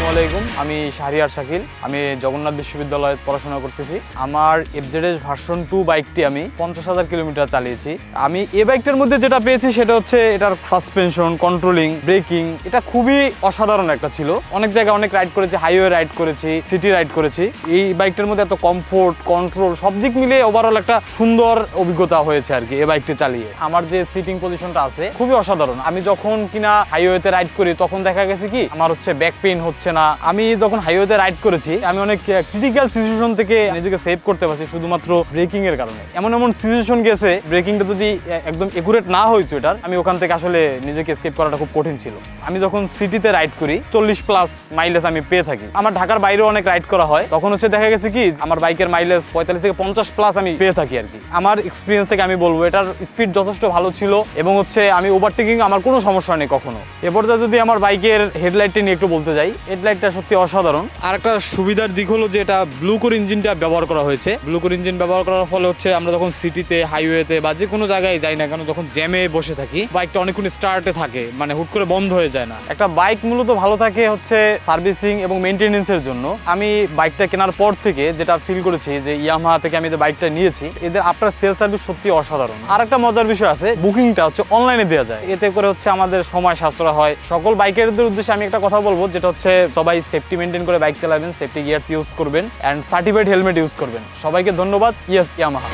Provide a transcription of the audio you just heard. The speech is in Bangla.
আসসালামু আলাইকুম, আমি শাহরিয়ার শাকিল। আমি জগন্নাথ বিশ্ববিদ্যালয়ে পড়াশোনা করতেছি। আমার FZS ভার্সন 2 বাইকটি আমি 50,000 কিলোমিটার চালিয়েছি। আমি এই বাইকটার মধ্যে যেটা পেয়েছি সেটা হচ্ছে এটার সাসপেনশন, কন্ট্রোলিং, ব্রেকিং, এটা খুবই অসাধারণ একটা ছিল। অনেক জায়গায় অনেক রাইড করেছি, হাইওয়ে রাইড করেছি, সিটি রাইড করেছি। এই বাইকটার মধ্যে এত কমফোর্ট, কন্ট্রোল সব দিক মিলিয়ে ওভারঅল একটা সুন্দর অভিজ্ঞতা হয়েছে আর কি এই বাইকটি চালিয়ে। আমার যে সিটিং পজিশনটা আছে খুবই অসাধারণ। আমি যখন কিনা হাইওয়েতে রাইড করি তখন দেখা গেছে কি আমার হচ্ছে ব্যাক পেইন হচ্ছে না। আমি যখন হাইওয়েতে রাইড করেছি আমি অনেক ক্রিটিক্যাল সিচুয়েশন থেকে নিজেকে সেভ করতে পারছি শুধুমাত্র ব্রেকিং এর কারণে। এমন এমন সিচুয়েশন গেছে ব্রেকিংটা যদি একদম একুরেট না হইতো এটার, আমি ওখান থেকে আসলে নিজেকে এসকেপ করাটা খুব কঠিন ছিল। আমি যখন সিটিতে রাইড করি 40+ মাইলেজ আমি পেয়ে থাকি। আমার ঢাকার বাইরেও অনেক রাইড করা হয়, তখন হচ্ছে দেখা গেছে কি আমার বাইকের মাইলেজ 45 থেকে 50+ আমি পেয়ে থাকি আর কি। আমার এক্সপিরিয়েন্স থেকে আমি বলবো এটার স্পিড যথেষ্ট ভালো ছিল এবং হচ্ছে আমি ওভারটেকিং আমার কোনো সমস্যা নেই কখনো। এরপর যদি আমার বাইকের হেডলাইটটা নিয়ে একটু বলতে যাই, হেডলাইটটা সত্যি অসাধারণ। আর একটা সুবিধার দিক হলো যে এটা ব্লু কোর ইঞ্জিনটা ব্যবহার করা হয়েছে। ব্লু কোর ইঞ্জিন ব্যবহার করার ফলে হচ্ছে আমরা যখন সিটিতে, হাইওয়েতে বা যে কোনো জায়গায় যাই না কেন, যখন জ্যামে বসে থাকি বাইকটা অনেকক্ষণ স্টার্টে থাকে, মানে হুট করে বন্ধ হয়ে যায় না। একটা বাইক মূলত ভালো থাকে হচ্ছে সার্ভিসিং এবং মেইনটেনেন্সের জন্য। আমি বাইকটা কেনার পর থেকে যেটা ফিল করেছি যে ইয়ামাহা থেকে আমি যে বাইকটা নিয়েছি এদের আফটার সেল সার্ভিস সত্যি অসাধারণ। আর একটা মজার বিষয় আছে, বুকিংটা হচ্ছে অনলাইনে দেওয়া যায়। এতে করে হচ্ছে আমাদের সময় সাশ্রয় হয়। সকল বাইকারদের উদ্দেশ্যে আমি একটা কথা বলবো, যেটা হচ্ছে সবাই সেফটি মেনটেন করে বাইক চালাবেন, সেফটি গিয়ার্স ইউজ করবেন অ্যান্ড সার্টিফাইড হেলমেট ইউজ করবেন। সবাইকে ধন্যবাদ। Yes Yamaha.